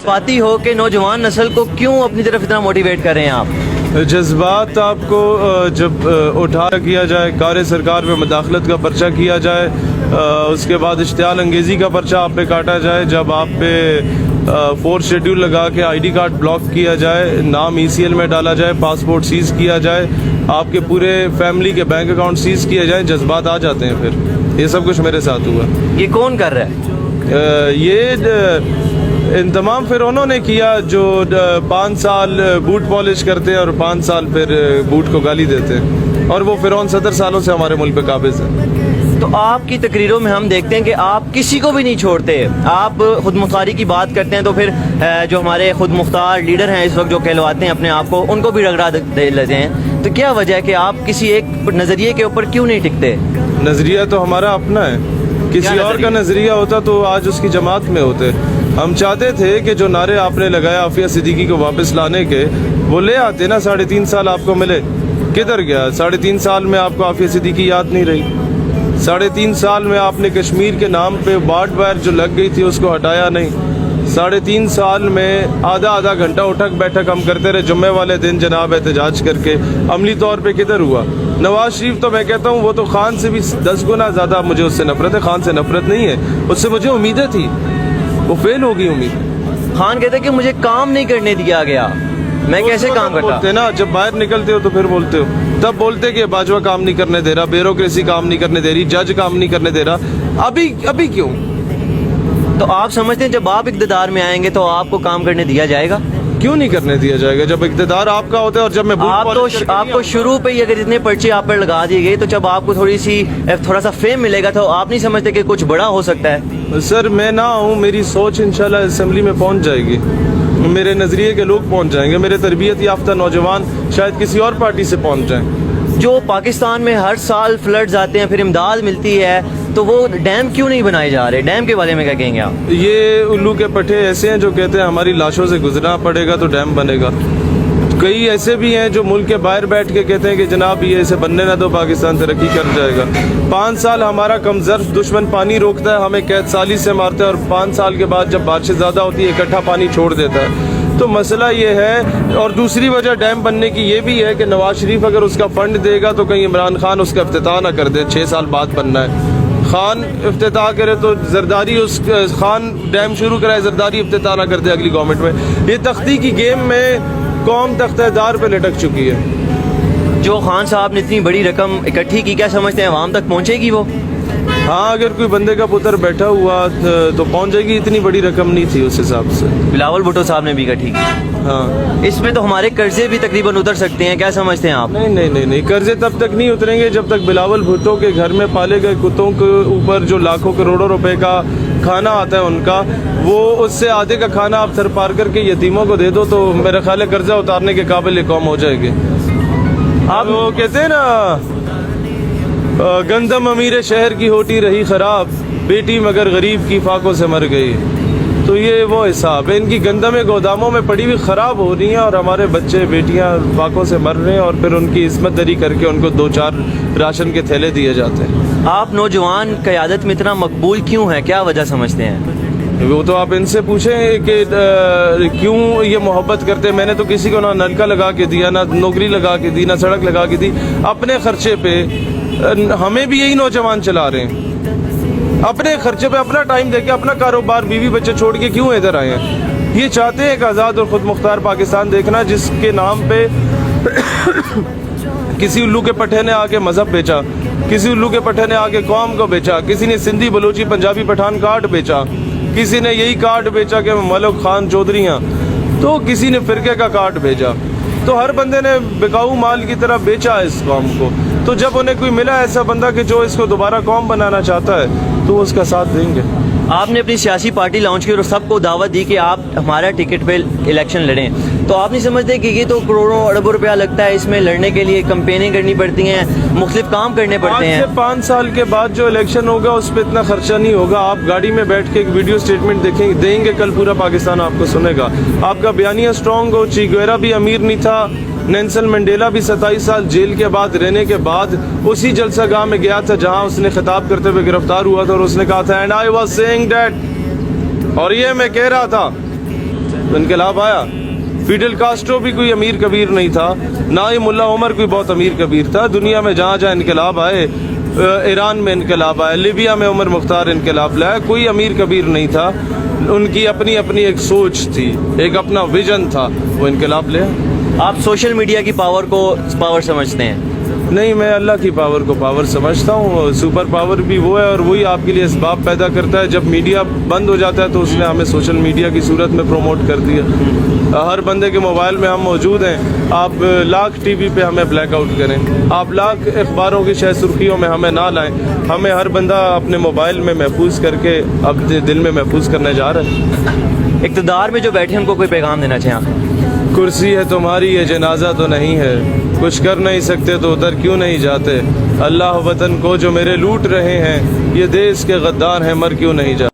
पाती हो कि नौजवान नस्ल को क्यों अपनी तरफ इतना मोटिवेट कर रहे हैं आप? जज्बात आपको जब उठा किया जाए, कार्य सरकार में मदाखलत का पर्चा किया जाए, उसके बाद इश्तियाल अंगेज़ी का पर्चा आप पे काटा जाए, जब आप पे 4 शेड्यूल लगा के आईडी कार्ड ब्लॉक किया जाए, नाम ECL में डाला जाए, पासपोर्ट सीज़ किया जाए, आपके पूरे फैमिली के बैंक अकाउंट सीज़ किए जाएँ, जज्बात आ जाते हैं। फिर ये सब कुछ मेरे साथ हुआ। ये कौन कर रहा है? ये इन तमाम फिर उन्होंने किया जो 5 साल बूट पॉलिश करते हैं और 5 साल फिर बूट को गाली देते हैं, और वो फिर 70 सालों से हमारे मुल्क पे काबिज है। तो आपकी तकरीरों में हम देखते हैं कि आप किसी को भी नहीं छोड़ते, आप खुद मुख्तारी की बात करते हैं तो फिर जो हमारे खुद मुख्तार लीडर हैं इस वक्त जो कहलवाते हैं अपने आप को, उनको भी रगड़ा दे लेते हैं। तो क्या वजह है कि आप किसी एक नज़रिए के ऊपर क्यों नहीं टिकते? नज़रिया तो हमारा अपना है, किसी और का नज़रिया होता तो आज उसकी जमात में होते। हम चाहते थे कि जो नारे आपने लगाया आफिया सिद्दीकी को वापस लाने के, वो ले आते ना। 3.5 साल आपको मिले, किधर गया? 3.5 साल में आपको आफिया सिद्दीकी याद नहीं रही। 3.5 साल में आपने कश्मीर के नाम पे वार्ड वायर जो लग गई थी उसको हटाया नहीं। 3.5 साल में आधा घंटा उठक बैठक हम करते रहे जुम्मे वाले दिन जनाब एहतजाज करके। अमली तौर पे किधर हुआ? नवाज शरीफ तो मैं कहता हूँ वो तो खान से भी 10 गुना ज़्यादा मुझे उससे नफरत है। खान से नफरत नहीं है, उससे मुझे उम्मीदें थी, वो फेल होगी उम्मीद। खान कहते हैं कि मुझे काम नहीं करने दिया गया, मैं कैसे काम करता? बोलते ना, जब बाहर निकलते हो तो फिर बोलते हो, तब बोलते कि बाजवा काम नहीं करने दे रहा, ब्यूरोक्रेसी काम नहीं करने दे रही, जज काम नहीं करने दे रहा। अभी क्यों? तो आप समझते हैं जब आप इक़्तिदार में आएंगे तो आपको काम करने दिया जाएगा? क्यों नहीं करने दिया जाएगा जब इक़्तिदार आपका होता है? और जब मैं आपको शुरू पे ही अगर इतने पर्चे आप पर लगा दिए गए तो जब आपको थोड़ा सा फेम मिलेगा तो आप नहीं समझते कि कुछ बड़ा हो सकता है? सर मैं ना हूँ, मेरी सोच इंशाल्लाह असेंबली में पहुँच जाएगी, मेरे नज़रिए के लोग पहुँच जाएंगे, मेरे तरबियत याफ्ता नौजवान शायद किसी और पार्टी से पहुँच जाएं। जो पाकिस्तान में हर साल फ्लड्स आते हैं, फिर इमदाद मिलती है, तो वो डैम क्यों नहीं बनाए जा रहे? डैम के बारे में क्या कहेंगे आप? ये उल्लू के पट्टे ऐसे हैं जो कहते हैं हमारी लाशों से गुजरना पड़ेगा तो डैम बनेगा। कई ऐसे भी हैं जो मुल्क के बाहर बैठ के कहते हैं कि जनाब ये ऐसे बनने ना दो, पाकिस्तान तरक्की कर जाएगा। 5 साल हमारा कमजोर दुश्मन पानी रोकता है, हमें कैद साली से मारता है, और 5 साल के बाद जब बारिश ज़्यादा होती है इकट्ठा पानी छोड़ देता है। तो मसला ये है। और दूसरी वजह डैम बनने की ये भी है कि नवाज शरीफ अगर उसका फंड देगा तो कहीं इमरान खान उसका इफ्तिताह ना कर दे। 6 साल बाद बनना है, खान इफ्तिताह करे तो जरदारी खान डैम शुरू कराए, जरदारी इफ्तिताह ना कर दे अगली गवर्नमेंट में। ये तख्ती की गेम में कौम तख्तेदार पे लटक चुकी है। जो खान साहब ने इतनी बड़ी रकम इकट्ठी की, क्या समझते हैं आवाम तक पहुँचेगी वो? हाँ, अगर कोई बंदे का पुत्र बैठा हुआ तो पहुंच जाएगी। इतनी बड़ी रकम नहीं थी उस हिसाब से। बिलावल भुट्टो साहब ने भी इकट्ठी की। हाँ, इसमें तो हमारे कर्जे भी तकरीबन उतर सकते हैं, क्या समझते हैं आप? नहीं, कर्जे तब तक नहीं उतरेंगे जब तक बिलावल भुट्टो के घर में पाले गए कुत्तों के ऊपर जो लाखों करोड़ों रुपए का खाना आता है उनका, वो उससे आधे का खाना आप थर पार करके यतीमों को दे दो तो मेरा ख्याल है कर्जा उतारने के काबिल ये कौम हो जाएगी। आप वो कहते हैं ना, गंदम अमीर शहर की होती रही खराब, बेटी मगर गरीब की फाकों से मर गई। तो ये वो हिसाब है, इनकी गंदमें गोदामों में पड़ी हुई ख़राब हो रही हैं और हमारे बच्चे बेटियां फाकों से मर रहे हैं, और फिर उनकी इस्मत दरी करके उनको 2-4 राशन के थैले दिए जाते हैं। आप नौजवान क़यादत में इतना मकबूल क्यों है, क्या वजह समझते हैं? वो तो आप इनसे पूछें कि क्यों ये मोहब्बत करते हैं। मैंने तो किसी को ना नलका लगा के दिया, ना नौकरी लगा के दी, ना सड़क लगा के दी। अपने खर्चे पे हमें भी यही नौजवान चला रहे हैं, अपने खर्चे पे अपना टाइम देके अपना कारोबार बीवी बच्चे छोड़ के क्यों इधर आए हैं? ये चाहते हैं एक आज़ाद और खुद मुख्तार पाकिस्तान देखना, जिसके नाम पे किसी उल्लू के पट्टे ने आके मजहब बेचा, किसी उल्लू के पट्टे ने आके कौम को बेचा, किसी ने सिंधी बलोची पंजाबी पठान कार्ड बेचा, किसी ने यही कार्ड बेचा कि मलक खान चौधरीयाँ, तो किसी ने फिरके का कार्ड भेजा। तो हर बंदे ने बिकाऊ माल की तरह बेचा इस कौम को। तो जब उन्हें कोई मिला ऐसा बंदा कि जो इसको दोबारा कौम बनाना चाहता है तो उसका साथ देंगे। आपने अपनी सियासी पार्टी लॉन्च की और सबको दावत दी कि आप हमारा टिकट पे इलेक्शन लड़ें, तो आप नहीं समझते कि ये तो करोड़ों अरबों रुपया लगता है इसमें लड़ने के लिए, कंपेनिंग करनी पड़ती हैं, मुख्तलिफ काम करने पड़ते हैं। 5 साल के बाद जो इलेक्शन होगा उस पर इतना खर्चा नहीं होगा। आप गाड़ी में बैठ के एक वीडियो स्टेटमेंट देंगे, कल पूरा पाकिस्तान आपको सुनेगा। आपका बयानिया स्ट्रॉन्ग हो। चे गुवेरा भी अमीर नहीं था, नेल्सन मंडेला भी 27 साल जेल के बाद रहने के बाद उसी जलसा गाह में गया था जहां उसने खिताब करते हुए गिरफ्तार हुआ था, और उसने कहा था and I was saying that, और ये मैं कह रहा था انقلاب آیا. فیڈل کاسٹرو بھی کوئی امیر کبیر نہیں تھا, نہ ہی ملا عمر کوئی بہت امیر کبیر تھا. دنیا میں جہاں جہاں انقلاب آئے, ایران میں انقلاب آیا, لیبیا میں عمر مختار انقلاب لایا, کوئی امیر کبیر نہیں تھا. ان کی اپنی اپنی ایک سوچ تھی, ایک اپنا ویژن تھا, وہ انقلاب لیا. آپ سوشل میڈیا کی پاور کو پاور سمجھتے ہیں؟ نہیں, میں اللہ کی پاور کو پاور سمجھتا ہوں. سپر پاور بھی وہ ہے, اور وہی آپ کے لیے اسباب پیدا کرتا ہے. جب میڈیا بند ہو جاتا ہے تو اس نے ہمیں سوشل میڈیا کی صورت میں پروموٹ کر دیا. ہر بندے کے موبائل میں ہم موجود ہیں. آپ لاکھ ٹی وی پہ ہمیں بلیک آؤٹ کریں, آپ لاکھ اخباروں کی شہ سرخیوں میں ہمیں نہ لائیں, ہمیں ہر بندہ اپنے موبائل میں محفوظ کر کے اپنے دل میں محفوظ کرنے جا رہا ہے. اقتدار میں جو بیٹھے ہیں ان کو کوئی پیغام دینا چاہیں آپ؟ کرسی ہے تمہاری, یہ جنازہ تو نہیں ہے. کچھ کر نہیں سکتے تو ادھر کیوں نہیں جاتے. اللہ وطن کو جو میرے لوٹ رہے ہیں, یہ دیس کے غدار ہیں, مر کیوں نہیں جاتے.